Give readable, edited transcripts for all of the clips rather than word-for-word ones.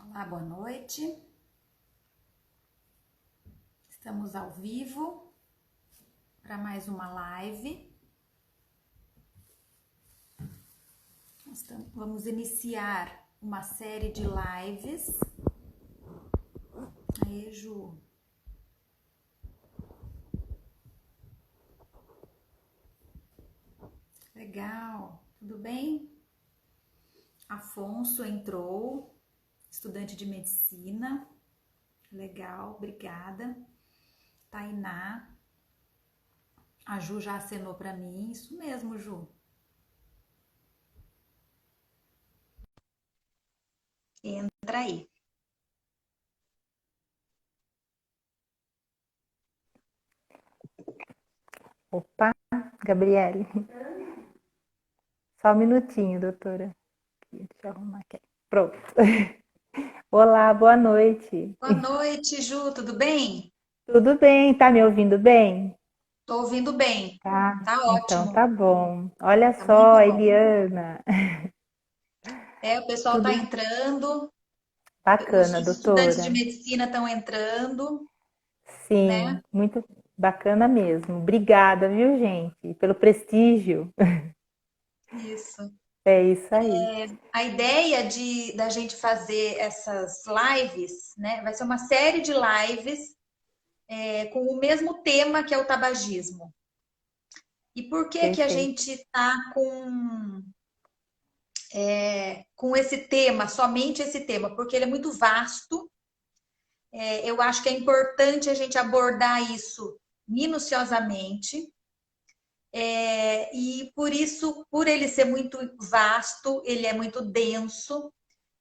Olá, boa noite. Estamos ao vivo para mais uma live. Vamos iniciar uma série de lives. Aí, Ju. Legal, tudo bem? Afonso entrou, estudante de medicina. Legal, obrigada. Tainá. A Ju já acenou para mim. Isso mesmo, Ju. Entra aí. Opa, Gabriele. Só um minutinho, doutora. Deixa eu arrumar aqui. Pronto. Olá, boa noite. Boa noite, Ju, tudo bem? Tudo bem? Tá me ouvindo bem? Tô ouvindo bem. Tá, Tá então ótimo. tá bom. Olha Tá só, muito bom. Eliana. É, o pessoal tá Tudo entrando, bacana, os estudantes de doutora. medicina estão entrando, Sim, né? muito bacana mesmo. Obrigada, viu, gente, pelo prestígio. Isso. É isso aí. A ideia da gente fazer essas lives, né? Vai ser uma série de lives com o mesmo tema que é o tabagismo. E por que que a Perfeito. gente está com esse tema, somente esse tema? Porque ele é muito vasto. Eu acho que é importante a gente abordar isso minuciosamente. E por isso, por ele ser muito vasto, ele é muito denso,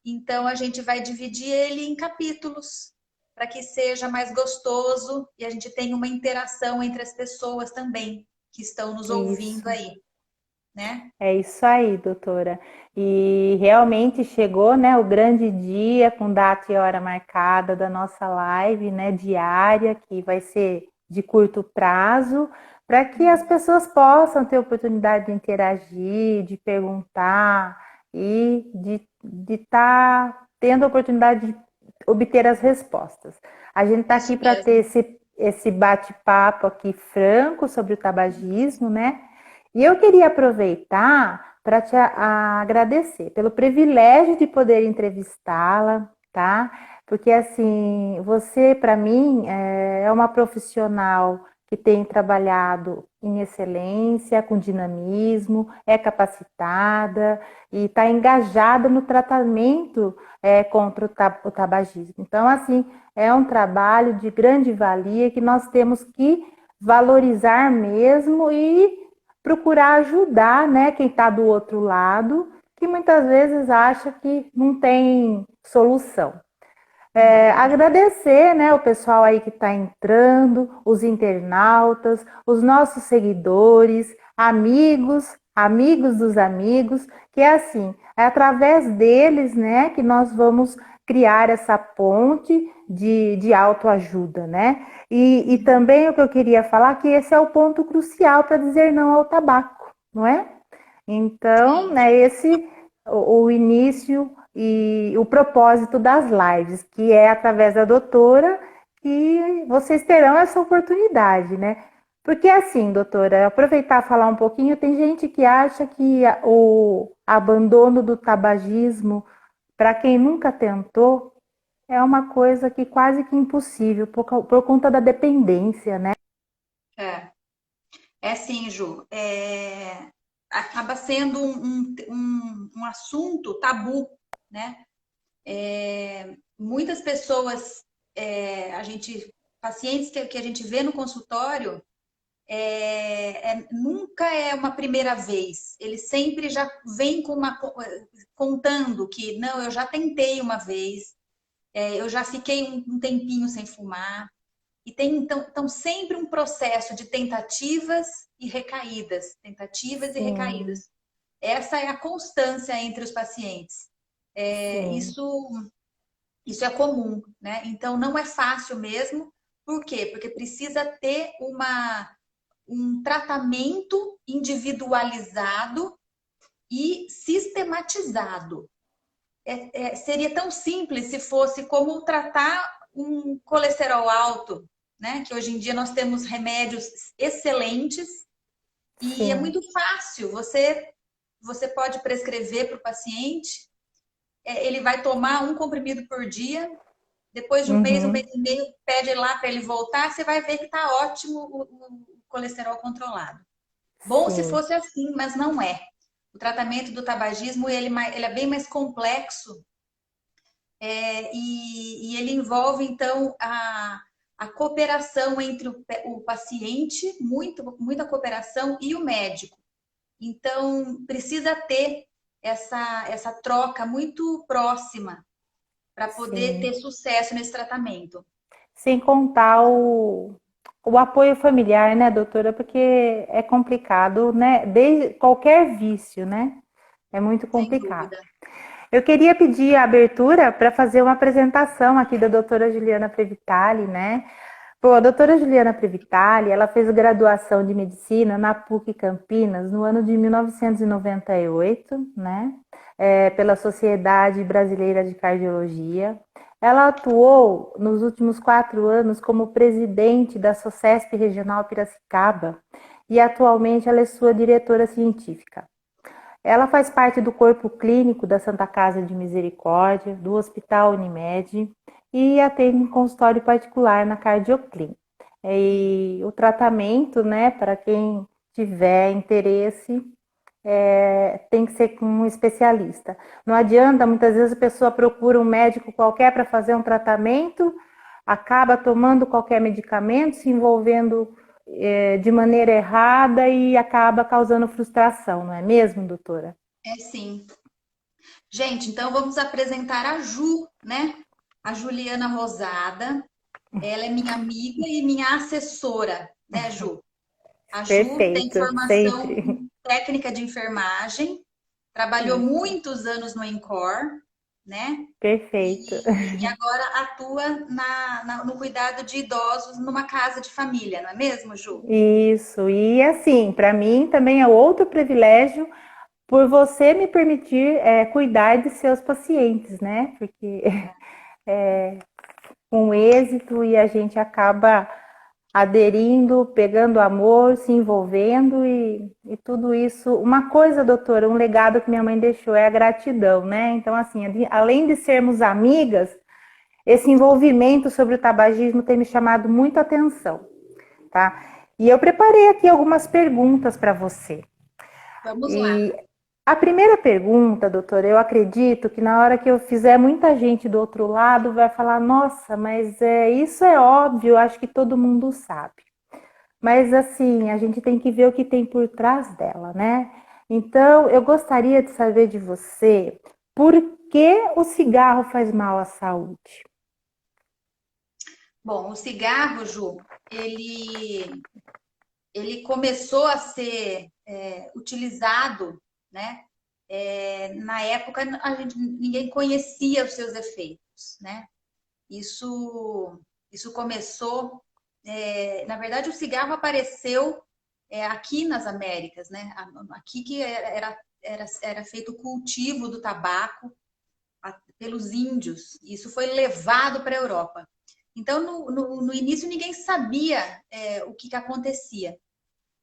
então a gente vai dividir ele em capítulos para que seja mais gostoso e a gente tenha uma interação entre as pessoas também que estão nos ouvindo Isso. aí, né? É isso aí, doutora. E realmente chegou, né, o grande dia com data e hora marcada da nossa live, né, diária, que vai ser de curto prazo, para que as pessoas possam ter oportunidade de interagir, de perguntar e de estar tendo a oportunidade de obter as respostas. A gente está Isso aqui para ter mesmo. esse bate-papo aqui franco sobre o tabagismo, né? E eu queria aproveitar para te agradecer pelo privilégio de poder entrevistá-la, tá? Porque assim, você para mim é uma profissional que tem trabalhado em excelência, com dinamismo, é capacitada e está engajada no tratamento contra o tabagismo. Então, assim, é um trabalho de grande valia que nós temos que valorizar mesmo e procurar ajudar, né, quem está do outro lado, que muitas vezes acha que não tem solução. Agradecer, né, o pessoal aí que está entrando, os internautas, os nossos seguidores, amigos dos amigos, que é assim, é através deles, né, que nós vamos criar essa ponte de autoajuda, né? E também o que eu queria falar que esse é o ponto crucial para dizer não ao tabaco, não é? Então, Sim. né, esse o início e o propósito das lives, que é através da doutora que vocês terão essa oportunidade, né? Porque assim, doutora, aproveitar e falar um pouquinho, tem gente que acha que o abandono do tabagismo, para quem nunca tentou, é uma coisa que quase que impossível, por conta da dependência, né? É, é sim, Ju. Acaba sendo um assunto tabu, né? Muitas pessoas, pacientes que a gente vê no consultório, nunca é uma primeira vez. Ele sempre já vem contando que não, eu já tentei uma vez, eu já fiquei um tempinho sem fumar. E tem então sempre um processo de tentativas e Sim, recaídas. Essa é a constância entre os pacientes. É, sim. isso isso é comum, né? Então não é fácil mesmo. Por quê? Porque precisa ter um tratamento individualizado e sistematizado. seria tão simples se fosse como tratar um colesterol alto, né? Que hoje em dia nós temos remédios excelentes e é Sim. muito fácil. Você pode prescrever para o paciente, ele vai tomar um comprimido por dia. Depois de um mês Uhum. e meio, pede lá para ele voltar, você vai ver que está ótimo o colesterol controlado. Bom se Sim. fosse assim, mas não é. O tratamento do tabagismo ele é bem mais complexo e ele envolve, então, a cooperação entre o paciente, muita cooperação, e o médico. Então, precisa ter essa troca muito próxima para poder ter Sim. sucesso nesse tratamento. Sem contar o apoio familiar, né, doutora? Porque é complicado, né? Desde qualquer vício, né? É muito Sem complicado. dúvida. Eu queria pedir a abertura para fazer uma apresentação aqui da doutora Juliana Previtali, né? Bom, a doutora Juliana Previtali, ela fez graduação de medicina na PUC Campinas no ano de 1998, né? Pela Sociedade Brasileira de Cardiologia. Ela atuou nos últimos 4 anos como presidente da SOCESP Regional Piracicaba e atualmente ela é sua diretora científica. Ela faz parte do corpo clínico da Santa Casa de Misericórdia, do Hospital Unimed e atende em consultório particular na Cardioclin. E o tratamento, né, para quem tiver interesse, tem que ser com um especialista. Não adianta, muitas vezes a pessoa procura um médico qualquer para fazer um tratamento, acaba tomando qualquer medicamento, se envolvendo de maneira errada e acaba causando frustração, não é mesmo, doutora? É sim. Gente, então vamos apresentar a Ju, né? A Juliana Rosada. Ela é minha amiga e minha assessora, né, Ju? A Ju tem Perfeito, formação sempre. em técnica de enfermagem, trabalhou Isso, muitos anos no ENCOR, né? perfeito. E agora atua no cuidado de idosos numa casa de família, não é mesmo, Ju? Isso, e assim, para mim também é outro privilégio por você me permitir cuidar de seus pacientes, né? Porque com êxito e a gente acaba aderindo, pegando amor, se envolvendo e tudo isso. Uma coisa, doutora, um legado que minha mãe deixou é a gratidão, né? Então, assim, além de sermos amigas, esse envolvimento sobre o tabagismo tem me chamado muito a atenção, tá? E eu preparei aqui algumas perguntas para você. Vamos lá. E a primeira pergunta, doutora, eu acredito que na hora que eu fizer, muita gente do outro lado vai falar: nossa, mas isso é óbvio, acho que todo mundo sabe. Mas assim, a gente tem que ver o que tem por trás dela, né? Então, eu gostaria de saber de você por que o cigarro faz mal à saúde. Bom, o cigarro, Ju, ele começou a ser utilizado, né? Na época, ninguém conhecia os seus efeitos, né? Isso começou, na verdade, o cigarro apareceu aqui nas Américas, né? Aqui que era feito o cultivo do tabaco pelos índios. Isso foi levado para a Europa. Então, no início, ninguém sabia o que acontecia.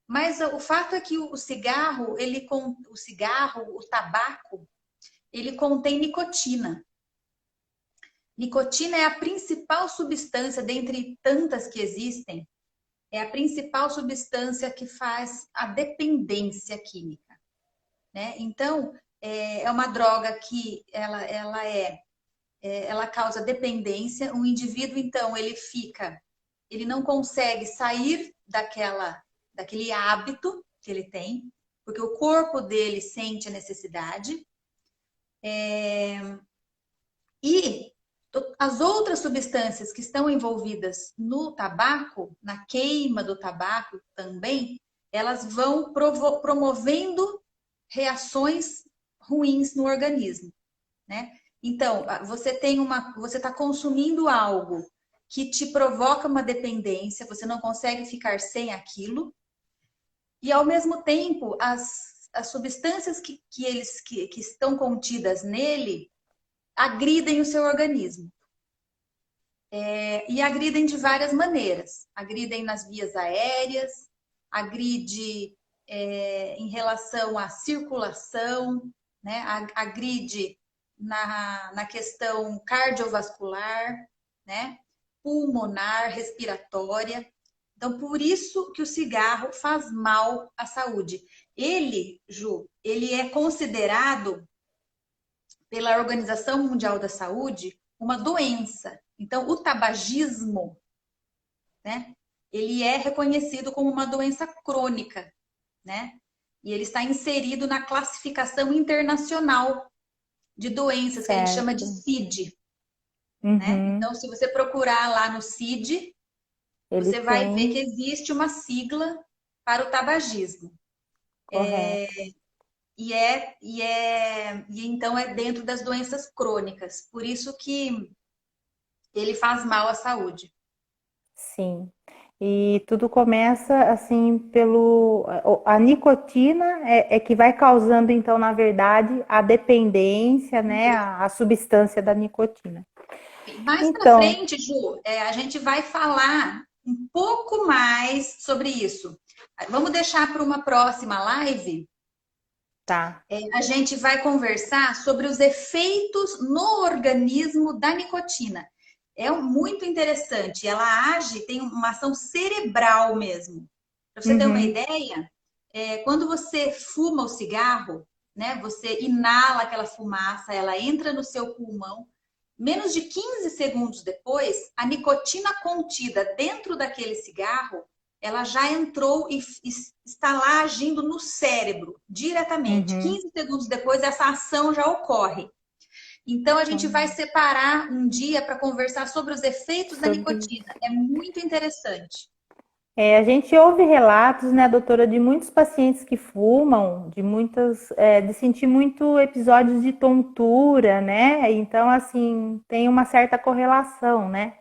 Mas o fato é que o cigarro, o tabaco, ele contém nicotina. Nicotina é a principal substância, dentre tantas que existem, é a principal substância que faz a dependência química, né? Então, é uma droga que ela causa dependência. O indivíduo, então, ele não consegue sair daquele hábito que ele tem, porque o corpo dele sente a necessidade. E as outras substâncias que estão envolvidas no tabaco, na queima do tabaco também, elas vão promovendo reações ruins no organismo, né? Então, você está consumindo algo que te provoca uma dependência, você não consegue ficar sem aquilo, e ao mesmo tempo as substâncias que estão contidas nele agridem o seu organismo. E agridem de várias maneiras. Agridem nas vias aéreas, agride em relação à circulação, né? Agride na questão cardiovascular, né? Pulmonar, respiratória. Então, por isso que o cigarro faz mal à saúde. Ele, Ju, ele é considerado pela Organização Mundial da Saúde uma doença. Então, o tabagismo, né, ele é reconhecido como uma doença crônica, né? E ele está inserido na classificação internacional de doenças, que a gente chama de Certo. CID, né? Uhum. Então, se você procurar lá no CID, Ele você vai ver que tem, existe uma sigla para o tabagismo. correto. E então é dentro das doenças crônicas. Por isso que ele faz mal à saúde. Sim. E tudo começa assim pelo a nicotina é que vai causando então na verdade a dependência, né, a substância da nicotina. Mais para Então, frente, Ju, a gente vai falar um pouco mais sobre isso. Vamos deixar para uma próxima live. tá. A gente vai conversar sobre os efeitos no organismo da nicotina. É muito interessante. Ela age, tem uma ação cerebral mesmo. Para você ter uma Uhum. ideia, quando você fuma o cigarro, né, você inala aquela fumaça, ela entra no seu pulmão. Menos de 15 segundos depois, a nicotina contida dentro daquele cigarro, ela já entrou e está lá agindo no cérebro diretamente. Uhum. 15 segundos depois, essa ação já ocorre. Então, a gente vai separar um dia para conversar sobre os efeitos da Sobre nicotina. É muito interessante. a gente ouve relatos, né, doutora, de muitos pacientes que fumam, de sentir muito episódios de tontura, né? Então, assim, tem uma certa correlação, né?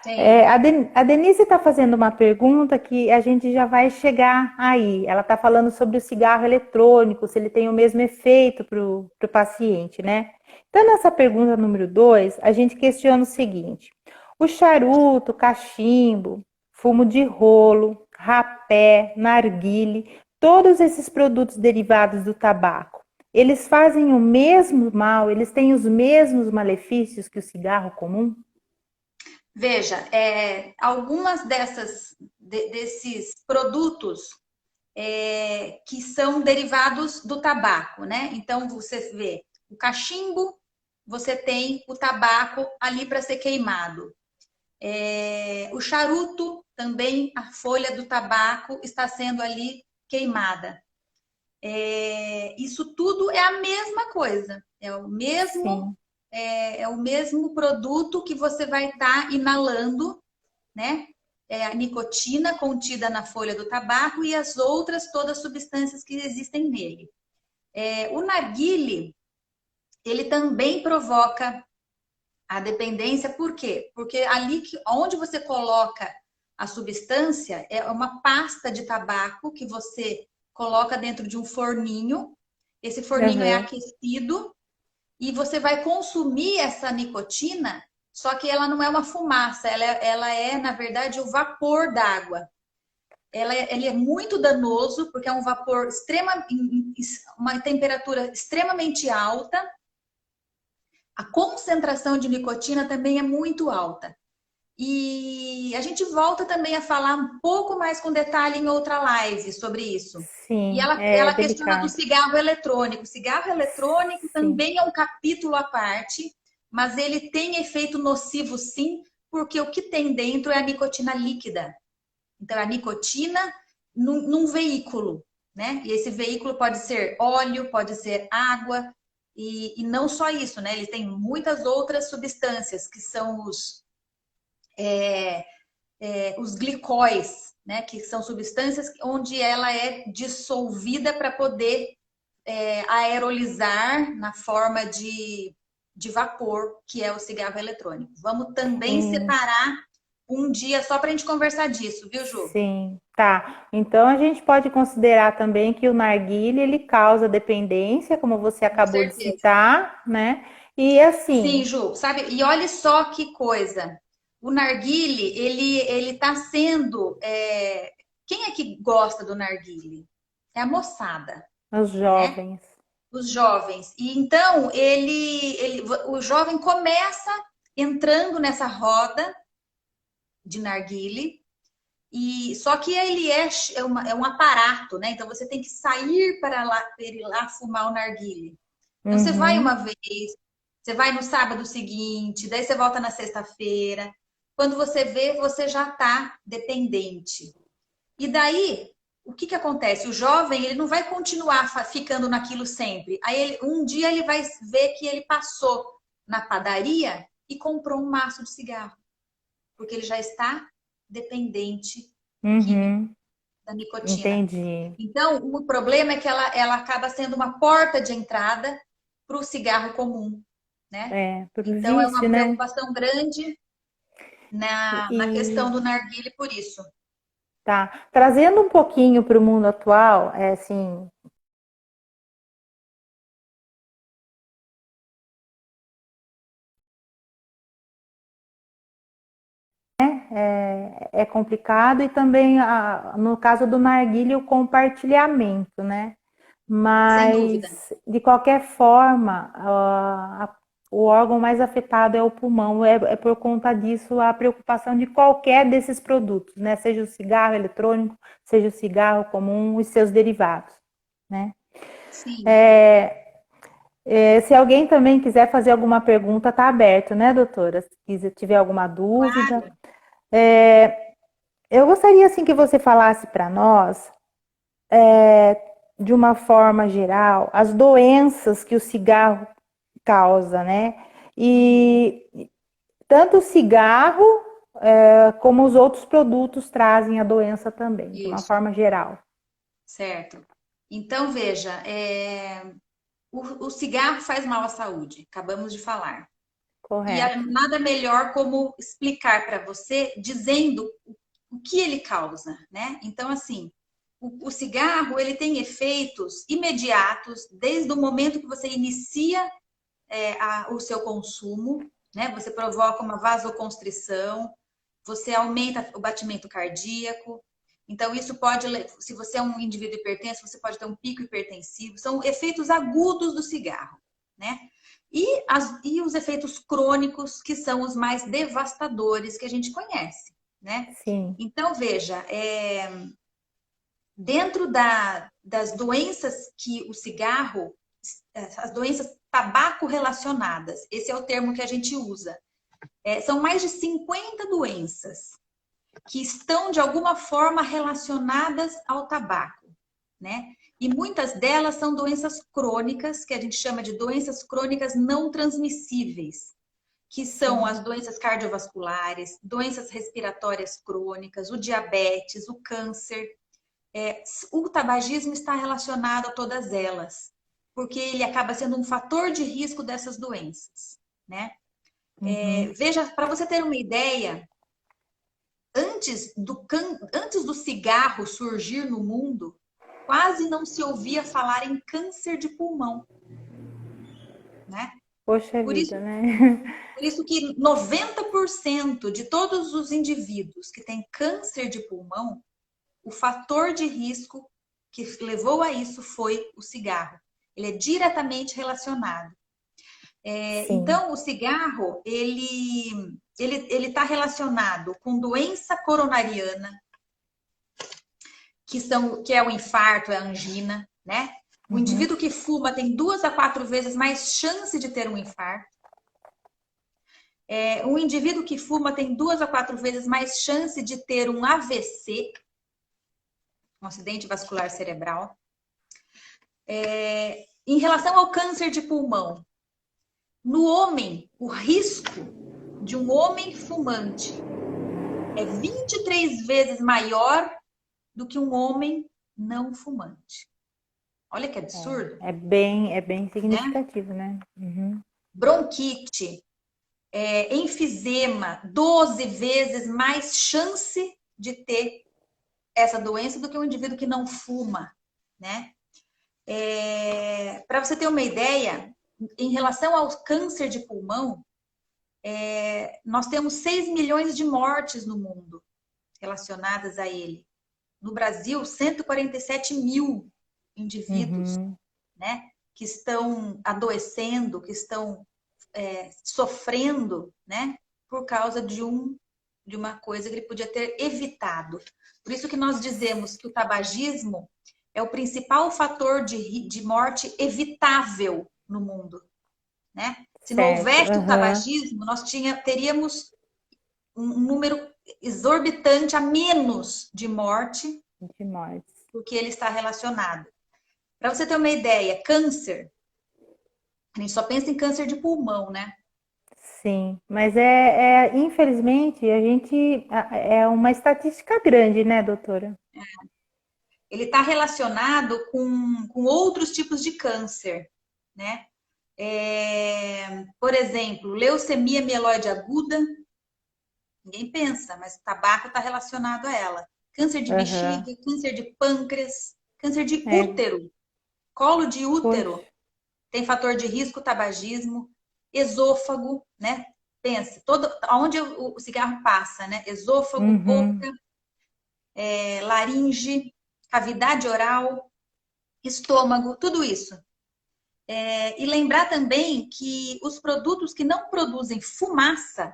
Tem. A Denise está fazendo uma pergunta que a gente já vai chegar aí. Ela está falando sobre o cigarro eletrônico, se ele tem o mesmo efeito para o paciente, né? Então, nessa pergunta número 2, a gente questiona o seguinte: o charuto, cachimbo, fumo de rolo, rapé, narguile, todos esses produtos derivados do tabaco, eles fazem o mesmo mal, eles têm os mesmos malefícios que o cigarro comum? Veja, algumas desses produtos que são derivados do tabaco, né? Então você vê o cachimbo, você tem o tabaco ali para ser queimado. O charuto também, a folha do tabaco está sendo ali queimada. Isso tudo é a mesma coisa, Sim. é o mesmo produto que você vai estar inalando, né? A nicotina contida na folha do tabaco e as outras todas as substâncias que existem nele. O narguile, ele também provoca a dependência, por quê? Porque ali onde você coloca a substância é uma pasta de tabaco que você coloca dentro de um forninho. Esse forninho é Uhum. aquecido e você vai consumir essa nicotina, só que ela não é uma fumaça, ela é, na verdade, o vapor d'água. Ele é muito danoso, porque é um vapor uma temperatura extremamente alta. A concentração de nicotina também é muito alta. E a gente volta também a falar um pouco mais com detalhe em outra live sobre isso. E Sim, é ela questiona do delicado. cigarro eletrônico. O cigarro eletrônico Sim. também é um capítulo à parte, mas ele tem efeito nocivo sim, porque o que tem dentro é a nicotina líquida. Então, a nicotina num veículo, né? E esse veículo pode ser óleo, pode ser água, e não só isso, né? Ele tem muitas outras substâncias que são os glicóis, né? Que são substâncias onde ela é dissolvida para poder aerolizar na forma de vapor, que é o cigarro eletrônico. Vamos também separar um dia só para a gente conversar disso, viu, Ju? Sim, tá. Então a gente pode considerar também que o narguilé ele causa dependência, como você Com acabou de certeza. citar, né? E Sim, assim, Ju, sabe? E olha só que coisa. O narguile, ele está sendo. Quem é que gosta do narguile? É a moçada, os né? jovens. Os jovens. E então o jovem começa entrando nessa roda de narguile. E só que ele é um aparato, né? Então você tem que sair para ir lá fumar o narguile. Então você vai uma Uhum, vez, você vai no sábado seguinte, daí você volta na sexta-feira. Quando você vê, você já está dependente. E daí, o que que acontece? O jovem, ele não vai continuar ficando naquilo sempre. Aí um dia ele vai ver que ele passou na padaria e comprou um maço de cigarro, porque ele já está dependente químico uhum, da nicotina. entendi. Então, o problema é que ela acaba sendo uma porta de entrada para o cigarro comum, né? É, por Então, é vício, uma né? preocupação grande na questão do narguile por isso. Tá. Trazendo um pouquinho para o mundo atual, é assim, é complicado e também no caso do narguilé o compartilhamento, né? Sem dúvida. Mas de qualquer forma, o órgão mais afetado é o pulmão, é por conta disso a preocupação de qualquer desses produtos, né? Seja o cigarro eletrônico, seja o cigarro comum e seus derivados, né? Sim, Se alguém também quiser fazer alguma pergunta, está aberto, né, doutora? Se tiver alguma dúvida. claro. Eu gostaria, assim, que você falasse para nós, de uma forma geral, as doenças que o cigarro causa, né? Uhum, E tanto o cigarro, como os outros produtos trazem a doença também, de uma isso, forma geral. certo. Então, veja, o cigarro faz mal à saúde, acabamos de falar. E Correto. nada melhor como explicar para você dizendo o que ele causa, né? Então, assim, o cigarro ele tem efeitos imediatos desde o momento que você inicia o seu consumo, né? Você provoca uma vasoconstrição, você aumenta o batimento cardíaco. Então, isso pode, se você é um indivíduo hipertenso, você pode ter um pico hipertensivo. São efeitos agudos do cigarro, né? E os efeitos crônicos, que são os mais devastadores que a gente conhece, né? Sim. Então, veja, dentro das doenças que o cigarro, as doenças tabaco relacionadas, esse é o termo que a gente usa, são mais de 50 doenças que estão de alguma forma relacionadas ao tabaco, né? E muitas delas são doenças crônicas, que a gente chama de doenças crônicas não transmissíveis, que são Sim. as doenças cardiovasculares, doenças respiratórias crônicas, o diabetes, o câncer. O tabagismo está relacionado a todas elas, porque ele acaba sendo um fator de risco dessas doenças, né? Uhum. Veja, para você ter uma ideia, antes do cigarro surgir no mundo, quase não se ouvia falar em câncer de pulmão, né? Poxa Por vida, isso, né? por isso que 90% de todos os indivíduos que têm câncer de pulmão, o fator de risco que levou a isso foi o cigarro. Ele é diretamente relacionado. Sim. Então, o cigarro, ele está relacionado com doença coronariana, que é o infarto, é a angina, né? O Uhum. indivíduo que fuma tem 2 a 4 vezes mais chance de ter um infarto. O indivíduo que fuma tem 2 a 4 vezes mais chance de ter um AVC, um acidente vascular cerebral. Em relação ao câncer de pulmão, no homem, o risco de um homem fumante é 23 vezes maior do que um homem não fumante. Olha que absurdo, É bem né? significativo, né? Uhum. Bronquite, enfisema, 12 vezes mais chance de ter essa doença do que um indivíduo que não fuma, né? Para você ter uma ideia, em relação ao câncer de pulmão, nós temos 6 milhões de mortes no mundo relacionadas a ele. No Brasil, 147 mil indivíduos, Uhum. né, que estão adoecendo, que estão sofrendo, né, por causa de uma coisa que ele podia ter evitado. Por isso que nós dizemos que o tabagismo é o principal fator de morte evitável no mundo, né? Se não Certo. houvesse o Aham. tabagismo, nós teríamos um número exorbitante a menos de morte, De mortes. porque ele está relacionado. Para você ter uma ideia, câncer, a gente só pensa em câncer de pulmão, né? Sim, mas infelizmente é uma estatística grande, né, doutora? Ele está relacionado com outros tipos de câncer, né? Por exemplo, leucemia mieloide aguda, ninguém pensa, mas o tabaco está relacionado a ela. Câncer de Aham. bexiga, câncer de pâncreas, câncer de É, útero, colo de poxa. útero, tem fator de risco, tabagismo, esôfago, né? Pensa, onde o cigarro passa, né? Esôfago, Uhum. boca, laringe, cavidade oral, estômago, tudo isso. E lembrar também que os produtos que não produzem fumaça,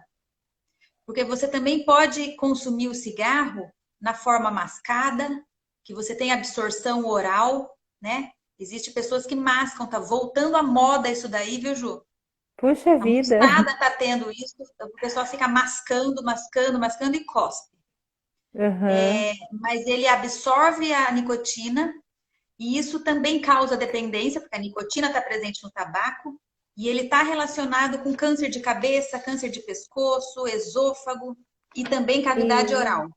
porque você também pode consumir o cigarro na forma mascada, que você tem absorção oral, né? Existem pessoas que mascam, tá voltando à moda isso daí, viu, Ju? Puxa A vida. moçada tá tendo isso, o pessoal fica mascando, mascando, mascando e cospe. Aham. Mas ele absorve a nicotina e isso também causa dependência, porque a nicotina está presente no tabaco, e ele está relacionado com câncer de cabeça, câncer de pescoço, esôfago e também cavidade E oral.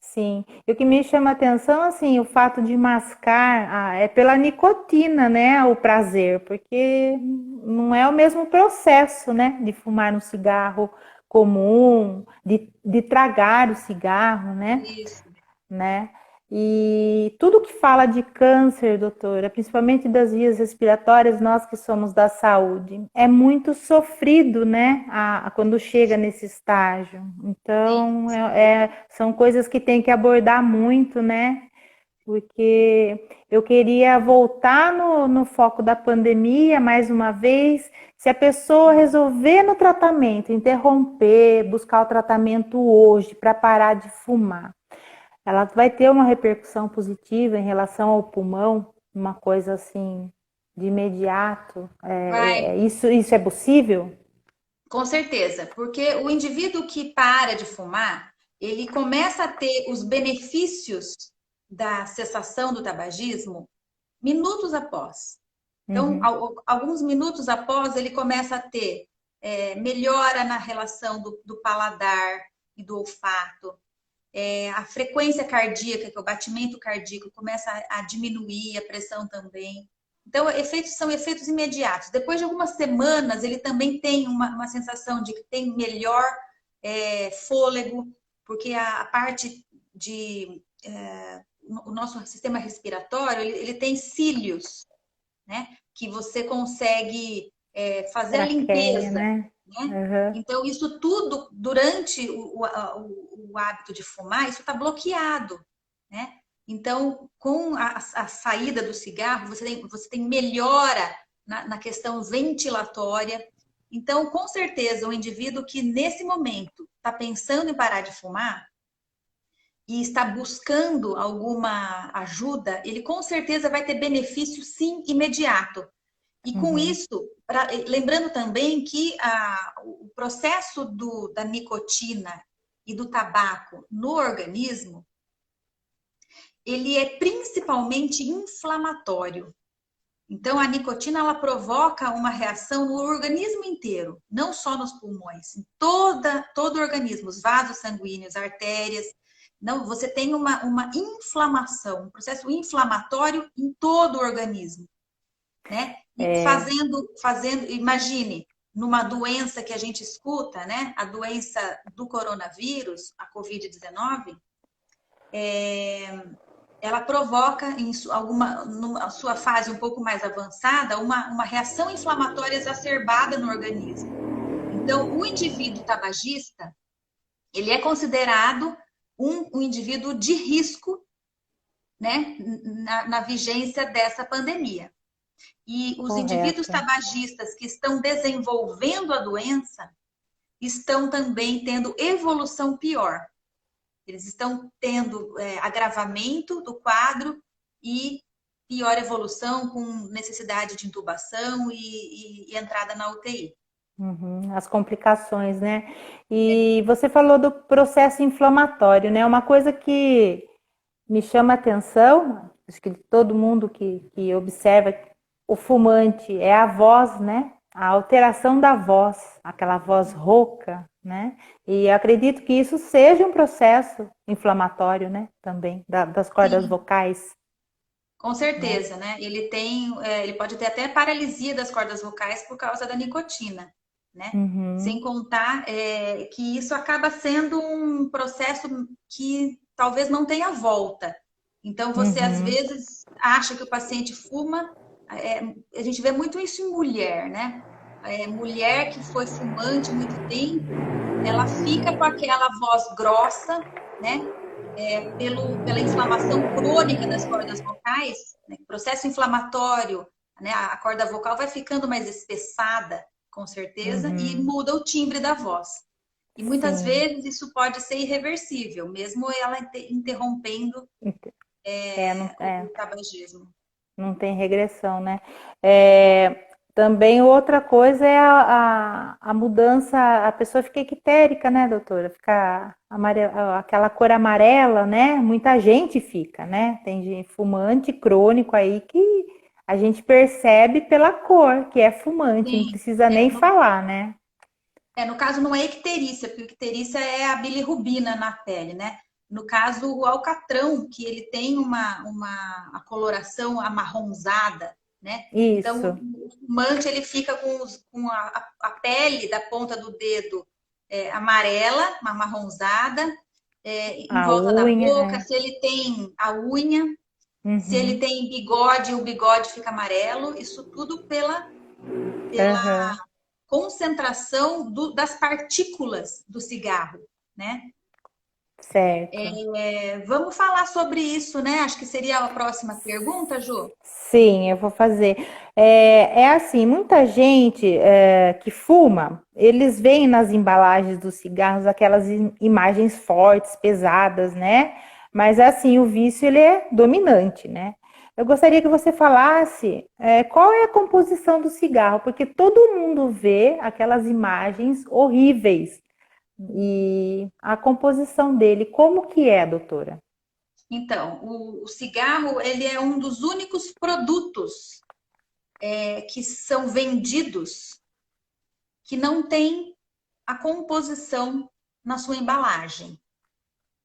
sim, e o que me chama a atenção, assim, o fato de mascar, é pela nicotina, né, o prazer, porque não é o mesmo processo, né, de fumar um cigarro comum, de tragar o cigarro, Isso. né? E tudo que fala de câncer, doutora, principalmente das vias respiratórias, nós que somos da saúde, é muito sofrido, né? Quando chega nesse estágio. Sim, Então, sem dúvida. são coisas que tem que abordar muito, né? Porque eu queria voltar no foco da pandemia mais uma vez. Se a pessoa resolver no tratamento, interromper, buscar o tratamento hoje para parar de fumar, ela vai ter uma repercussão positiva em relação ao pulmão, uma coisa assim de imediato. Vai, Isso é possível? com certeza, porque o indivíduo que para de fumar, ele começa a ter os benefícios da cessação do tabagismo minutos após. Então, Uhum. alguns minutos após, ele começa a ter melhora na relação do paladar e do olfato. A frequência cardíaca, que é o batimento cardíaco, começa a diminuir, a pressão também. Então, são efeitos imediatos. Depois de algumas semanas, ele também tem uma sensação de que tem melhor fôlego, porque a parte de. O nosso sistema respiratório, ele tem cílios, né? Que você consegue fazer a Traqueia, limpeza, né? né? Uhum. Então, isso tudo, durante o hábito de fumar, isso está bloqueado, né? Então, com a saída do cigarro, você tem melhora na questão ventilatória. Então, com certeza, o indivíduo que nesse momento está pensando em parar de fumar, e está buscando alguma ajuda, ele com certeza vai ter benefício, sim, imediato. E com Uhum. isso, lembrando também que o processo da nicotina e do tabaco no organismo, ele é principalmente inflamatório. Então, a nicotina ela provoca uma reação no organismo inteiro, não só nos pulmões, em todo o organismo, os vasos sanguíneos, artérias. Não, você tem uma inflamação, um processo inflamatório em todo o organismo, né? E É, imagine, numa doença que a gente escuta, né? A doença do coronavírus, a Covid-19, ela provoca, numa sua fase um pouco mais avançada, uma reação inflamatória exacerbada no organismo. Então, o indivíduo tabagista, ele é considerado um indivíduo de risco, né, na vigência dessa pandemia. E os indivíduos Correto. tabagistas que estão desenvolvendo a doença estão também tendo evolução pior. Eles estão tendo agravamento do quadro e pior evolução, com necessidade de intubação e entrada na UTI. Uhum, as complicações, né? E você falou do processo inflamatório, né? Uma coisa que me chama a atenção, acho que todo mundo que observa o fumante é a voz, né? A alteração da voz, aquela voz rouca, né? E eu acredito que isso seja um processo inflamatório, né? Também, das cordas Sim, vocais, com né? certeza, né? Ele pode ter até paralisia das cordas vocais por causa da nicotina, né? Sem Uhum, contar que isso acaba sendo um processo que talvez não tenha volta. Então, você às uhum, vezes acha que o paciente fuma, a gente vê muito isso em mulher, né? Mulher que foi fumante muito tempo, ela fica com aquela voz grossa, né? Pela inflamação crônica das cordas vocais, né? Processo inflamatório, né? A corda vocal vai ficando mais espessada, com certeza, e uhum. muda o timbre da voz. E muitas Sim. vezes isso pode ser irreversível, mesmo ela interrompendo Não, o tabagismo. não tem regressão, né? É, também outra coisa é a mudança, a pessoa fica ictérica, né, doutora? Fica aquela cor amarela, né? Muita gente fica, né? Tem fumante crônico aí que a gente percebe pela cor que é fumante, não Sim, precisa nem no, falar, né? no caso não é icterícia, porque icterícia é a bilirrubina na pele, né? No caso, o alcatrão, que ele tem uma coloração amarronzada, né? Então, Isso. o fumante, ele fica com a pele da ponta do dedo amarela, amarronzada, em A volta da unha, boca. Se ele tem a unha, se ele uhum, tem bigode, o bigode fica amarelo. Isso tudo pela uhum, concentração das partículas do cigarro, né? certo. Vamos falar sobre isso, né? Acho que seria a próxima pergunta, Ju. Sim, eu vou fazer. É assim, muita gente que fuma, eles veem nas embalagens dos cigarros aquelas imagens fortes, pesadas, né? Mas assim, o vício ele é dominante, né? Eu gostaria que você falasse qual é a composição do cigarro, porque todo mundo vê aquelas imagens horríveis e a composição dele, como que é, doutora? Então, o cigarro ele é um dos únicos produtos que são vendidos que não tem a composição na sua embalagem,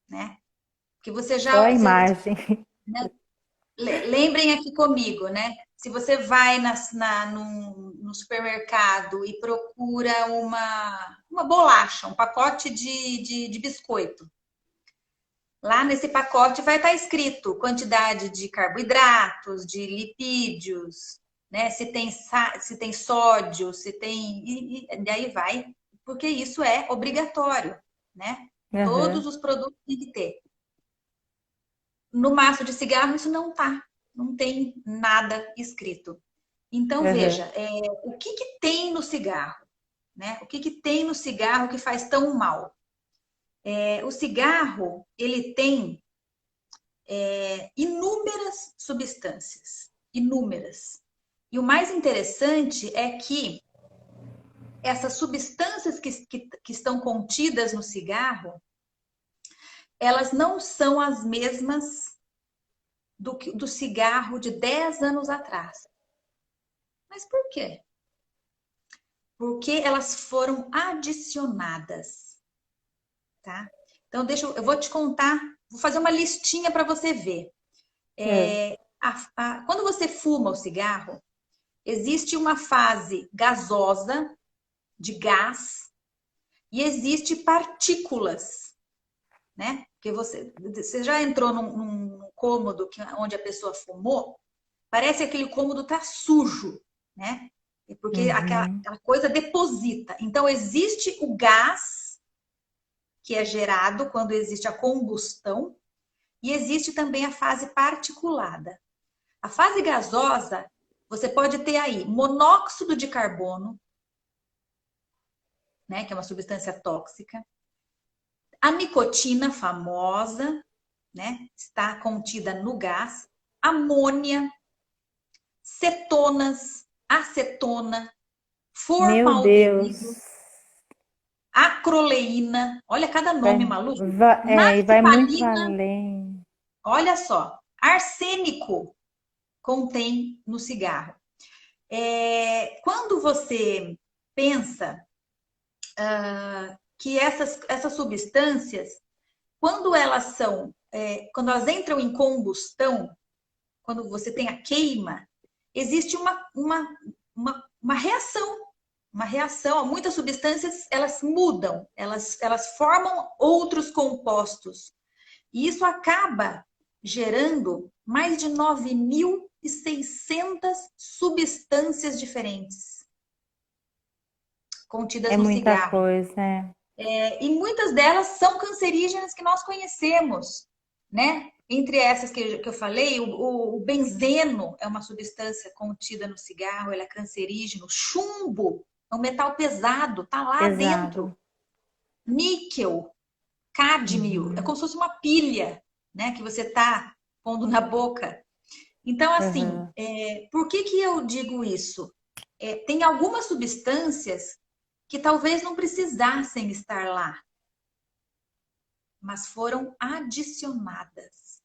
né? Que Só a imagem. lembrem aqui comigo, né? Se você vai no supermercado e procura uma bolacha, um pacote de biscoito, lá nesse pacote vai estar escrito quantidade de carboidratos, de lipídios, né? Se tem sódio, se tem. E daí vai, porque isso é obrigatório, né? Todos Uhum, os produtos têm que ter. No maço de cigarro, isso não tá, não tem nada escrito. Então, uhum, veja, o que tem no cigarro? Né? O que tem no cigarro que faz tão mal? O cigarro, ele tem inúmeras substâncias, inúmeras. E o mais interessante é que essas substâncias que estão contidas no cigarro, elas não são as mesmas do cigarro de 10 anos atrás. Mas por quê? Porque elas foram adicionadas, tá? Então, eu vou te contar, vou fazer uma listinha para você ver. uhum. Quando você fuma o cigarro, existe uma fase gasosa, de gás, e existe partículas, né? Porque você já entrou num cômodo onde a pessoa fumou, parece que aquele cômodo tá sujo, né? Porque Uhum. aquela coisa deposita. Então, existe o gás que é gerado quando existe a combustão e existe também a fase particulada. A fase gasosa, você pode ter aí monóxido de carbono, né, que é uma substância tóxica, a nicotina famosa, né, está contida no gás, amônia, cetonas, acetona, Meu formaldeído, Deus. acroleína, olha cada nome maluco, E vai muito naftalina, além. olha só, arsênico contém no cigarro. Quando você pensa que essas substâncias, quando elas são, quando elas entram em combustão, quando você tem a queima, existe uma reação. Uma reação. Muitas substâncias elas mudam, elas formam outros compostos. E isso acaba gerando mais de 9.600 substâncias diferentes contidas É no muita cigarro. coisa, né? E muitas delas são cancerígenas que nós conhecemos, né? Entre essas que eu falei, o benzeno é uma substância contida no cigarro, ele é cancerígeno. Chumbo é um metal pesado, tá lá dentro. Pesado. Níquel, cádmio, é Uhum. como se fosse uma pilha, né? Que você tá pondo na boca. Então, assim, Uhum. por que eu digo isso? Tem algumas substâncias que talvez não precisassem estar lá, mas foram adicionadas,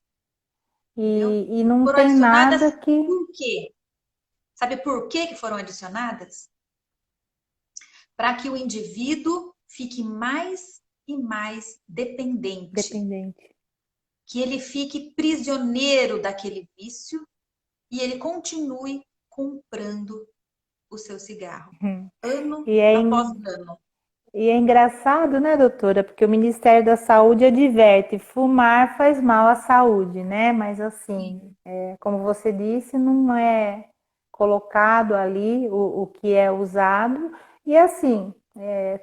entendeu? E não Foram tem adicionadas nada que. por quê? Sabe por que foram adicionadas? Para que o indivíduo fique mais e mais dependente, Dependente. que ele fique prisioneiro daquele vício e ele continue comprando o seu cigarro, Uhum. ano E é, após ano. e é engraçado, né, doutora? Porque o Ministério da Saúde adverte, fumar faz mal à saúde, né? Mas assim, Sim, como você disse, não é colocado ali o que é usado. E assim,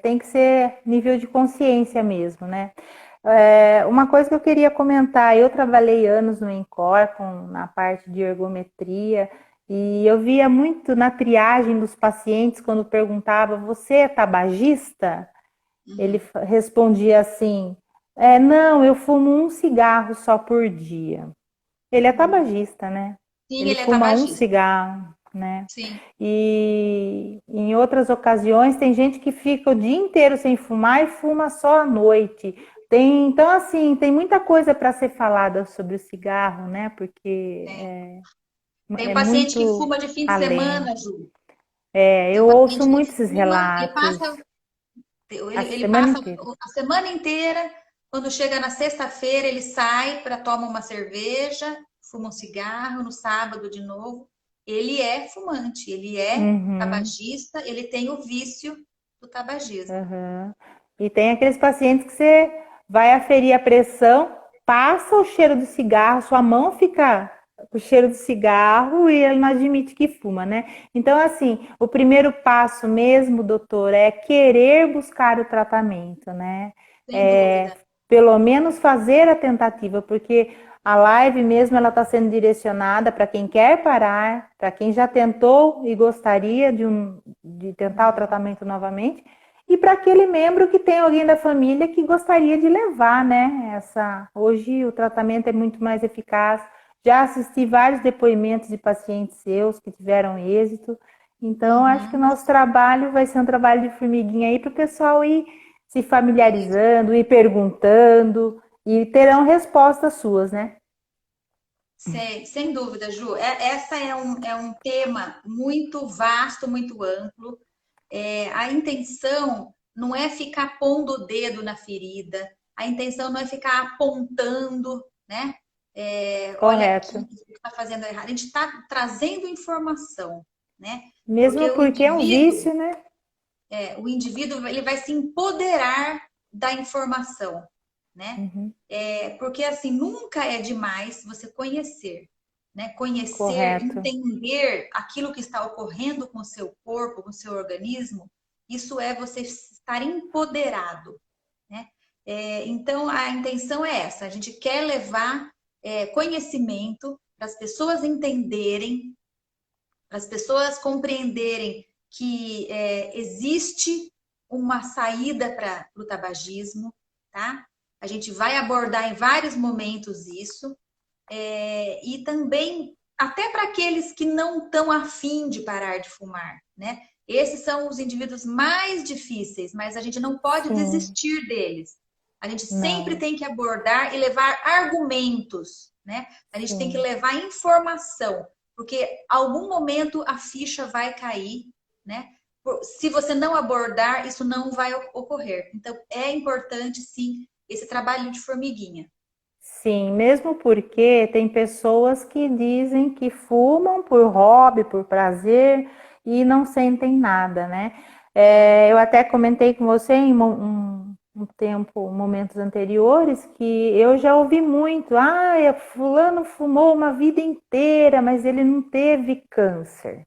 tem que ser nível de consciência mesmo, né? Uma coisa que eu queria comentar, eu trabalhei anos no Encor, na parte de ergometria, e eu via muito na triagem dos pacientes, quando perguntava, você é tabagista? Ele uhum. respondia assim, não, eu fumo um cigarro só por dia. Ele é tabagista, né? Sim, Ele ele é fuma um tabagista. cigarro, né? Sim. E em outras ocasiões tem gente que fica o dia inteiro sem fumar e fuma só à noite. Então, assim, tem muita coisa para ser falada sobre o cigarro, né? Porque É. Tem um é paciente que muito fuma de fim de além. semana, Ju. Tem um Eu ouço paciente que muito esses fuma, relatos a ele semana passa inteira. a semana inteira, quando chega na sexta-feira, ele sai para tomar uma cerveja, fuma um cigarro, no sábado de novo. Ele é fumante, ele é Uhum, tabagista, ele tem o vício do tabagismo. uhum. E tem aqueles pacientes que você vai aferir a pressão, passa o cheiro do cigarro, sua mão fica com o cheiro do cigarro e ele não admite que fuma, né? Então, assim, o primeiro passo mesmo, doutor, é querer buscar o tratamento, né? Sem É, dúvida. pelo menos fazer a tentativa, porque a live mesmo ela está sendo direcionada para quem quer parar, para quem já tentou e gostaria de tentar o tratamento novamente, e para aquele membro que tem alguém da família que gostaria de levar, né? Hoje o tratamento é muito mais eficaz. Já assisti vários depoimentos de pacientes seus que tiveram êxito. Então, acho que o Uhum. nosso trabalho vai ser um trabalho de formiguinha aí para o pessoal ir se Isso. familiarizando, ir perguntando e terão respostas suas, né? Sem dúvida, Ju. Essa é um tema muito vasto, muito amplo. A intenção não é ficar pondo o dedo na ferida, a intenção não é ficar apontando, né? Olha Correto. aqui, você está fazendo errado. A gente está trazendo informação, né? Porque Mesmo porque é um vício, né? o indivíduo ele vai se empoderar da informação. né? Uhum. Porque, assim, nunca é demais você conhecer, né? Conhecer, Correto. entender aquilo que está ocorrendo com o seu corpo, com o seu organismo, isso é você estar empoderado, né? Então, a intenção é essa, a gente quer levar conhecimento para as pessoas entenderem, para as pessoas compreenderem que existe uma saída para o tabagismo, tá? A gente vai abordar em vários momentos isso, e também até para aqueles que não estão afim de parar de fumar, né? Esses são os indivíduos mais difíceis, mas a gente não pode Sim, desistir deles. A gente sempre não, tem que abordar e levar argumentos, né? A gente tem que sim. levar informação, porque algum momento a ficha vai cair, né? Se você não abordar, isso não vai ocorrer. Então, é importante, sim, esse trabalho de formiguinha. Sim, mesmo porque tem pessoas que dizem que fumam por hobby, por prazer e não sentem nada, né? Eu até comentei com você em um tempo, momentos anteriores, que eu já ouvi muito, fulano fumou uma vida inteira, mas ele não teve câncer.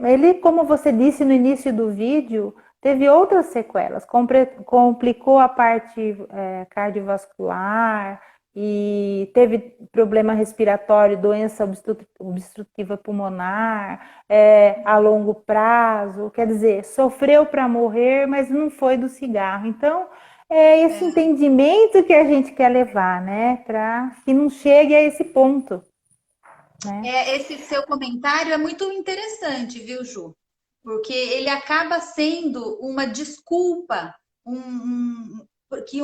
Ele, como você disse no início do vídeo, teve outras sequelas, complicou a parte cardiovascular e teve problema respiratório, doença obstrutiva pulmonar a longo prazo. Quer dizer, sofreu para morrer, mas não foi do cigarro. Então, é esse É. entendimento que a gente quer levar, né? Para que não chegue a esse ponto, né? Esse seu comentário é muito interessante, viu, Ju? Porque ele acaba sendo uma desculpa, porque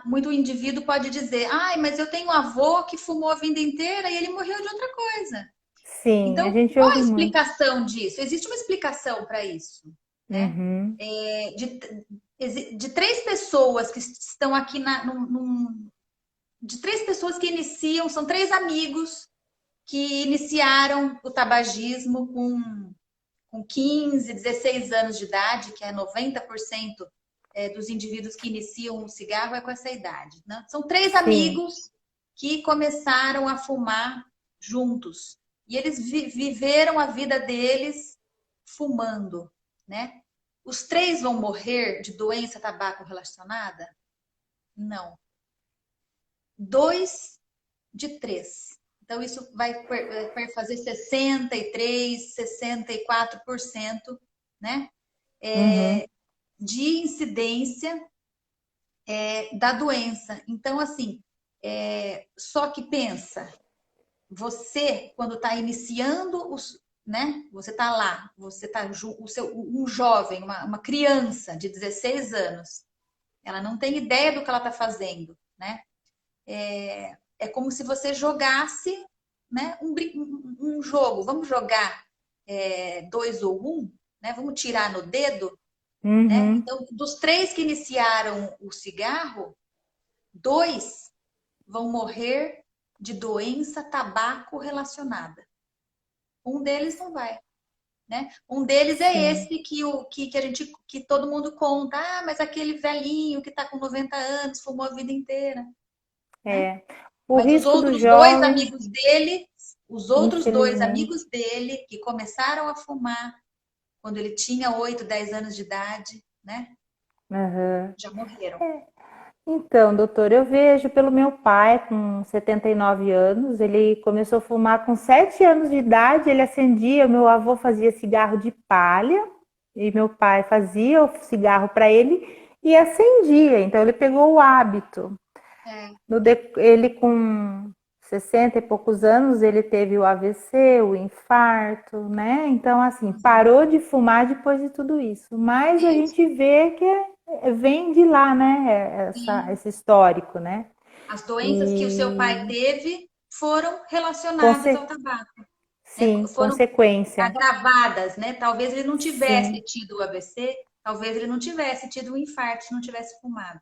muito indivíduo pode dizer, ai, mas eu tenho um avô que fumou a vida inteira e ele morreu de outra coisa. Sim, a Então, gente qual é a ouve muito. explicação disso? Existe uma explicação para isso, né? Uhum. De três pessoas que estão aqui de três pessoas que iniciam, são três amigos que iniciaram o tabagismo com 15, 16 anos de idade, que é 90% dos indivíduos que iniciam o cigarro é com essa idade. Né? São três Sim, amigos que começaram a fumar juntos. E eles viveram a vida deles fumando, né? Os três vão morrer de doença tabaco relacionada? Não. Dois de três. Então, isso vai fazer 63, 64%, né? uhum. De incidência da doença. Então, assim, só que pensa, você, quando está iniciando os, né? Você está lá, você está um jovem, uma criança de 16 anos, ela não tem ideia do que ela está fazendo, né? É como se você jogasse, né, um jogo. Vamos jogar dois ou um, né? Vamos tirar no dedo, né? Uhum. Então, dos três que iniciaram o cigarro, dois vão morrer de doença tabaco relacionada. Um deles não vai, né? Um deles é Sim, esse que a gente que todo mundo conta. Ah, mas aquele velhinho que está com 90 anos fumou a vida inteira, né? é. O Mas risco dos jovens, os outros dois infelizmente, amigos dele, que começaram a fumar quando ele tinha 8, 10 anos de idade, né? aham. Já morreram. Então, doutor, eu vejo pelo meu pai, com 79 anos, ele começou a fumar com 7 anos de idade, ele acendia, meu avô fazia cigarro de palha, e meu pai fazia o cigarro para ele e acendia, então ele pegou o hábito. É, Ele com 60 e poucos anos, ele teve o AVC, o infarto, né? Então, assim, parou de fumar depois de tudo isso. Mas a isso. gente vê que vem de lá, né? Sim. Esse histórico, né? As doenças que o seu pai E teve foram relacionadas ao conse... tabaco, né? sim, Foram consequência. agravadas, né? Talvez ele não tivesse Sim, tido o AVC, talvez ele não tivesse tido o infarto se não tivesse fumado.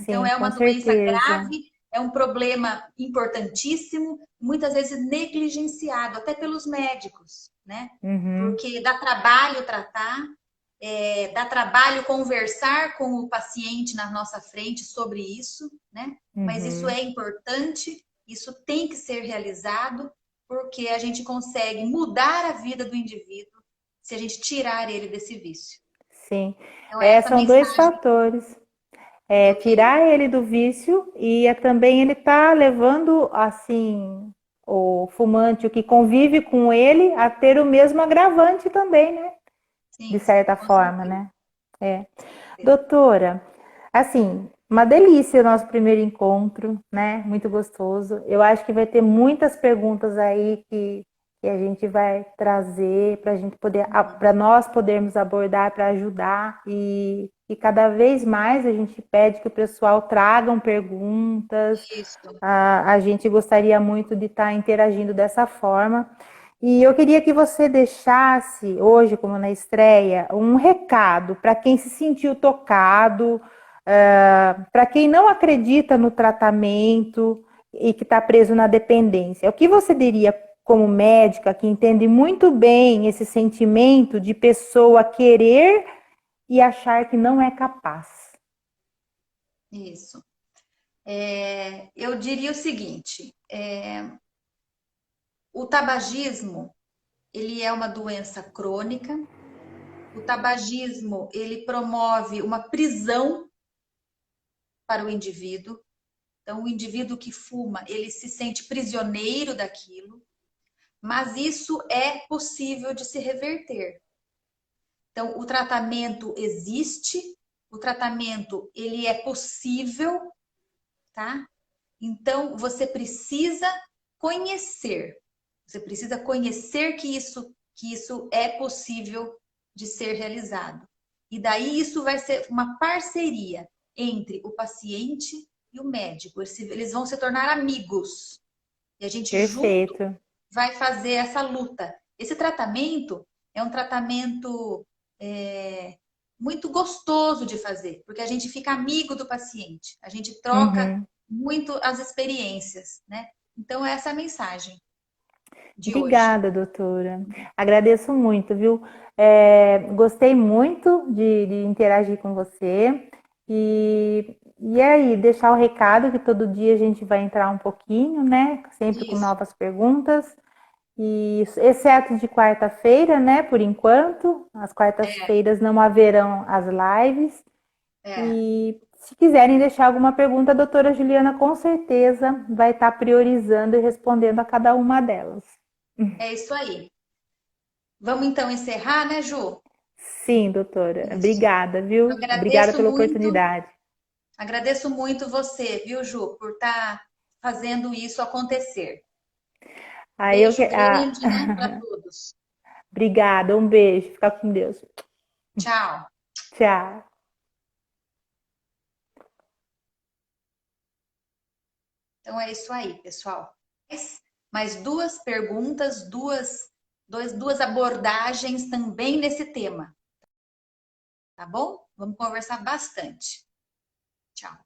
Então, sim, é com uma doença certeza. grave, é um problema importantíssimo, muitas vezes negligenciado, até pelos médicos, né? Uhum, Porque dá trabalho tratar, dá trabalho conversar com o paciente na nossa frente sobre isso, né? Mas isso é importante, isso tem que ser realizado, porque a gente consegue mudar a vida do indivíduo se a gente tirar ele desse vício. Sim. Então, essa São dois mensagem fatores. que eu queria. Tirar ele do vício e também ele tá levando, assim, o fumante, o que convive com ele, a ter o mesmo agravante também, né? De Sim, sim, certa com forma, certeza. né? Doutora, assim, uma delícia o nosso primeiro encontro, né? Muito gostoso. Eu acho que vai ter muitas perguntas aí que a gente vai trazer para a gente poder, para nós podermos abordar, para ajudar e cada vez mais a gente pede que o pessoal tragam perguntas. Isso. A gente gostaria muito de estar interagindo dessa forma. E eu queria que você deixasse hoje, como na estreia, um recado para quem se sentiu tocado, para quem não acredita no tratamento e que está preso na dependência. O que você diria como médica que entende muito bem esse sentimento de pessoa querer e achar que não é capaz? Isso. Eu diria o seguinte: o tabagismo ele é uma doença crônica. O tabagismo ele promove uma prisão para o indivíduo. Então, o indivíduo que fuma ele se sente prisioneiro daquilo, mas isso é possível de se reverter. Então, o tratamento existe, o tratamento ele é possível, tá? Então, você precisa conhecer. Você precisa conhecer que isso é possível de ser realizado. E daí isso vai ser uma parceria entre o paciente e o médico. Eles vão se tornar amigos. E a gente junto Perfeito. vai fazer essa luta. Esse tratamento é um tratamento muito gostoso de fazer, porque a gente fica amigo do paciente, a gente troca Uhum. muito as experiências, né? Então, essa é a mensagem de hoje. Obrigada, doutora. Agradeço muito, viu? Gostei muito de interagir com você. E aí, deixar o recado que todo dia a gente vai entrar um pouquinho, né? Sempre com Isso, novas perguntas. E exceto de quarta-feira, né? Por enquanto, às quartas-feiras não haverão as lives. é, E se quiserem deixar alguma pergunta, a doutora Juliana com certeza vai estar priorizando e respondendo a cada uma delas. é isso aí. Vamos então encerrar, né, Ju? Sim, doutora. Isso. Obrigada, viu? Obrigada pela oportunidade. Agradeço muito você, viu, Ju, por estar fazendo isso acontecer. Aí eu que. Beijo grande, né, para todos. Obrigada, um beijo. Fica com Deus. Tchau. Tchau. Então é isso aí, pessoal. Mais duas perguntas, duas abordagens também nesse tema, tá bom? Vamos conversar bastante. Tchau.